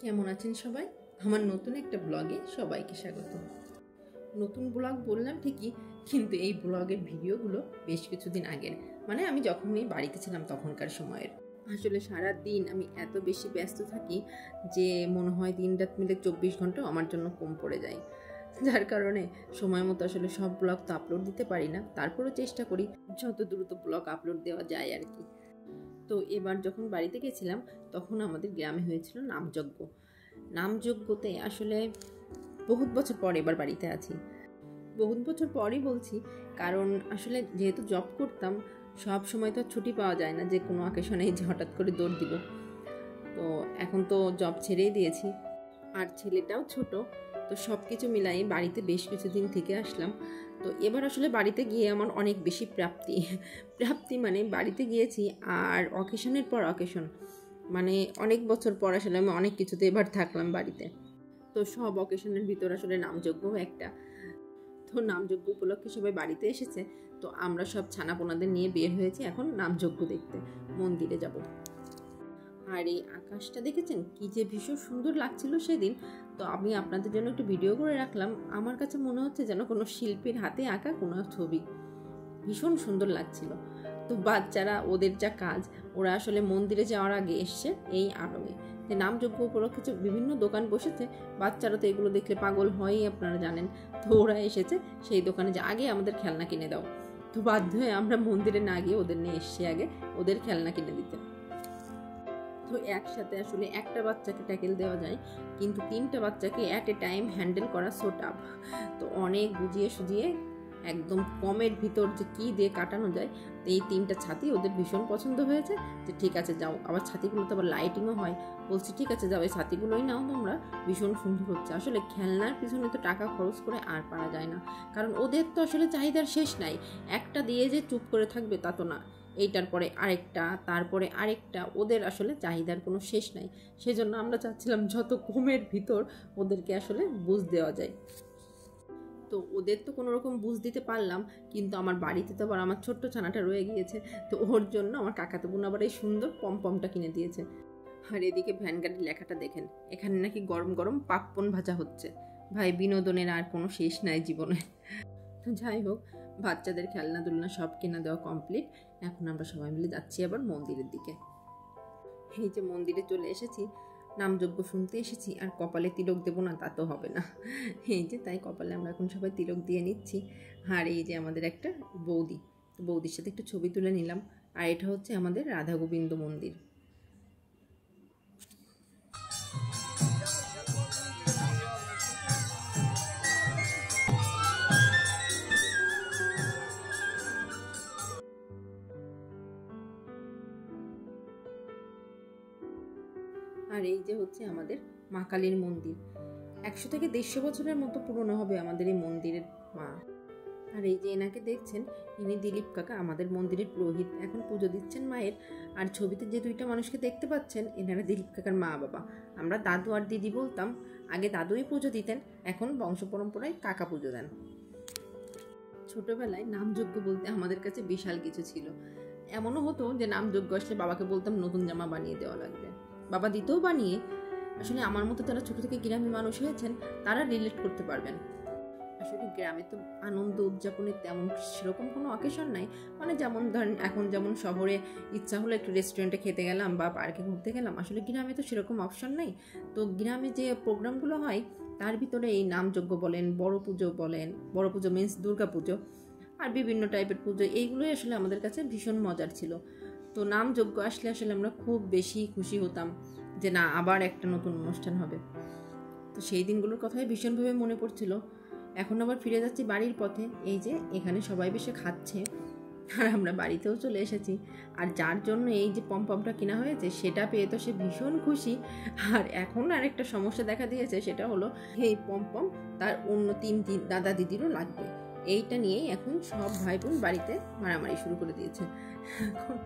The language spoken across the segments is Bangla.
কেমন আছেন সবাই? আমার নতুন একটা ব্লগে সবাইকে স্বাগত। নতুন ব্লগ বললাম ঠিকই, কিন্তু এই ব্লগের ভিডিওগুলো বেশ কিছুদিন আগের, মানে আমি যখনই বাড়িতে ছিলাম তখনকার সময়ের। আসলে সারা দিন আমি এত বেশি ব্যস্ত থাকি যে মনে হয় দিন রাত মিলে 24 ঘন্টা আমার জন্য কম পড়ে যায়, যার কারণে সময় মতো আসলে সব ব্লগ তো আপলোড দিতে পারি না। তারপরেও চেষ্টা করি যত দ্রুত ব্লগ আপলোড দেওয়া যায় আর কি। তো এবার যখন বাড়িতে গেছিলাম তখন আমাদের গ্রামে হয়েছিল নামযজ্ঞ। নামযজ্ঞতে আসলে বহুত বছর পর এবার বাড়িতে আছি। বহুত বছর পরই বলছি, কারণ আসলে যেহেতু জব করতাম সব সময় তো ছুটি পাওয়া যায় না যে কোনো অকেশনে যে হঠাৎ করে দৌড় দিব। তো এখন তো জব ছেড়েই দিয়েছি, আর ছেলেটাও ছোট, তো সব কিছু মিলাই বাড়িতে বেশ কিছুদিন থেকে আসলাম। তো এবার আসলে বাড়িতে গিয়ে আমার অনেক বেশি প্রাপ্তি মানে বাড়িতে গিয়েছি আর অকেশনের পর অকেশন, মানে অনেক বছর পর আসলে আমি অনেক কিছুতে এবার থাকলাম বাড়িতে। তো সব অকেশনের ভিতর আসলে নামযজ্ঞও একটা। তো নামযজ্ঞ উপলক্ষে সবাই বাড়িতে এসেছে, তো আমরা সব ছানাপোনাদের নিয়ে বের হয়েছি এখন নামযজ্ঞ দেখতে, মন্দিরে যাব। আর এই আকাশটা দেখেছেন কি যে ভীষণ সুন্দর লাগছিল সেদিন। তো আমি আপনাদের জন্য একটু ভিডিও করে রাখলাম। আমার কাছে মনে হচ্ছে যেন কোনো শিল্পীর হাতে আঁকা কোনো ছবি, ভীষণ সুন্দর লাগছিল। তো বাচ্চারা ওদের যা কাজ, ওরা আসলে মন্দিরে যাওয়ার আগে এসছে এই আলোয়, যে নামযজ্ঞ উপলক্ষে বিভিন্ন দোকান বসেছে, বাচ্চারা তো এগুলো দেখলে পাগল হয়ই, আপনারা জানেন। তো ওরা এসেছে সেই দোকানে যে আগে আমাদের খেলনা কিনে দাও। তো বাধ্য হয়ে আমরা মন্দিরে না গিয়ে ওদের নিয়ে এসছি আগে ওদের খেলনা কিনে দিতে। তো একসাথে আসলে একটা বাচ্চাকে ট্যাকেল দেওয়া যায়, কিন্তু 3টা বাচ্চাকে অ্যাট এ টাইম হ্যান্ডেল করা সো টাফ। তো অনেক বুঝিয়ে সুঝিয়ে একদম কমের ভিতর যে কী দিয়ে কাটানো যায়, তো এই 3টা ছাতি ওদের ভীষণ পছন্দ হয়েছে। যে ঠিক আছে যাও, আবার ছাতিগুলো তো আবার লাইটিংও হয়। বলছি ঠিক আছে যাও, এই ছাতিগুলোই নাও তোমরা, ভীষণ সুন্দর হচ্ছে। আসলে খেলনার পিছনে তো টাকা খরচ করে আর পারা যায় না, কারণ ওদের তো আসলে চাহিদার শেষ নাই। একটা দিয়ে যে চুপ করে থাকবে তা তো না, এইটার পরে আরেকটা, তারপরে আরেকটা, ওদের আসলে চাহিদার কোনো শেষ নাই। সেজন্য আমরা চাচ্ছিলাম যত কমের ভিতর ওদেরকে আসলে বুঝ দেওয়া যায়। তো ওদের তো কোনো রকম বুঝ দিতে পারলাম, কিন্তু আমার বাড়িতে তো আবার আমার ছোট্ট ছানাটা রয়ে গিয়েছে। তো ওর জন্য আমার কাকাতো বোন আবার এই সুন্দর পমপমটা কিনে দিয়েছে। আর এদিকে ভ্যান গাড়ির লেখাটা দেখেন, এখানে নাকি গরম গরম পাপ্পন ভাজা হচ্ছে। ভাই, বিনোদনের আর কোনো শেষ নাই জীবনে। যাই হোক, বাচ্চাদের খেলনা দুলনা সব কেনা দেওয়া কমপ্লিট। এখন আমরা সবাই মিলে যাচ্ছি আবার মন্দিরের দিকে। এই যে মন্দিরে চলে এসেছি, নামযজ্ঞ শুনতে এসেছি, আর কপালে তিলক দেবো না তা তো হবে না। এই যে তাই কপালে আমরা এখন সবাই তিলক দিয়ে নিচ্ছি। আর এই যে আমাদের একটা বৌদি, বৌদির সাথে একটু ছবি তুলে নিলাম। আর এটা হচ্ছে আমাদের রাধা গোবিন্দ মন্দির। আর এই যে হচ্ছে আমাদের মা কালীর মন্দির। 100 থেকে 150 বছরের মতো পুরনো হবে আমাদের এই মন্দিরের মা। আর এই যে এনাকে দেখছেন, ইনি দিলীপ কাকা, আমাদের মন্দিরের পুরোহিত, এখন পুজো দিচ্ছেন মায়ের। আর ছবিতে যে 2টা মানুষকে দেখতে পাচ্ছেন, এনারা দিলীপ কাকার মা বাবা। আমরা দাদু আর দিদি বলতাম, আগে দাদুই পুজো দিতেন, এখন বংশ পরম্পরায় কাকা পুজো দেন। ছোটবেলায় নামযজ্ঞ বলতে আমাদের কাছে বিশাল কিছু ছিল। এমনও হতো যে নামযজ্ঞ আসলে বাবাকে বলতাম নতুন জামা বানিয়ে দেওয়া লাগবে, বাবা দিতেও বানিয়ে। আসলে আমার মতো যারা ছোট থেকে গ্রামে মানুষ হয়েছেন তারা রিলেট করতে পারবেন। আসলে গ্রামে তো আনন্দ উদযাপনের তেমন সেরকম কোনো অকেশন নাই। মানে যেমন ধরেন এখন যেমন শহরে ইচ্ছা হলো একটু রেস্টুরেন্টে খেতে গেলাম বা পার্কে ঘুরতে গেলাম, আসলে গ্রামে তো সেরকম অপশন নাই। তো গ্রামে যে প্রোগ্রামগুলো হয় তার ভিতরে এই নামযজ্ঞ বলেন, বড় পুজো মিন্স দুর্গা পুজো, আর বিভিন্ন টাইপের পুজো, এইগুলোই আসলে আমাদের কাছে ভীষণ মজার ছিল। তো নামযজ্ঞ আসলে আসলে আমরা খুব বেশি খুশি হতাম যে না, আবার একটা নতুন অনুষ্ঠান হবে। তো সেই দিনগুলোর কথাই ভীষণভাবে মনে পড়ছিল। এখন আবার ফিরে যাচ্ছি বাড়ির পথে। এই যে এখানে সবাই বসে খাচ্ছে, আর আমরা বাড়িতেও চলে এসেছি। আর যার জন্য এই যে পমপমটা কেনা হয়েছে সেটা পেয়ে তো সে ভীষণ খুশি। আর এখন আরেকটা সমস্যা দেখা দিয়েছে, সেটা হলো এই পমপম তার অন্য 3 দাদা দিদিরও লাগবে। এইটা নিয়েই এখন সব ভাই বোন বাড়িতে মারামারি শুরু করে দিয়েছে। এখন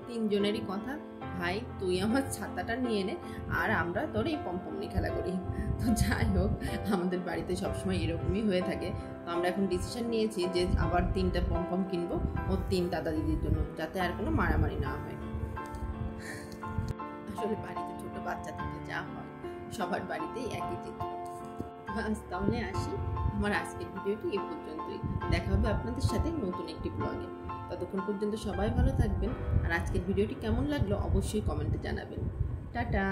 3 জনেরই কথা, ভাই তুই আমার ছাতাটা নিয়ে নে আর আমরা তোর এই পমপম নিয়ে খেলা করি। তো যাই হোক, আমাদের বাড়িতে সবসময় এরকমই হয়ে থাকে। তো আমরা এখন ডিসিশন নিয়েছি যে আবার 3টা পমপম কিনবো ওর 3 দাদা দিদির জন্য, যাতে আর কোনো মারামারি না হয়। আসলে বাড়িতে ছোট ছোট বাচ্চা থাকলে যা হয়, সবার বাড়িতেই একই চিত্র। আজ তাহলে আসি, আমার আজকের ভিডিওটি এ পর্যন্তই। দেখা হবে আপনাদের সাথে নতুন একটি ব্লগে। ততক্ষণ পর্যন্ত সবাই ভালো থাকবেন, আর আজকের ভিডিওটি কেমন লাগলো অবশ্যই কমেন্টে জানাবেন। টাটা।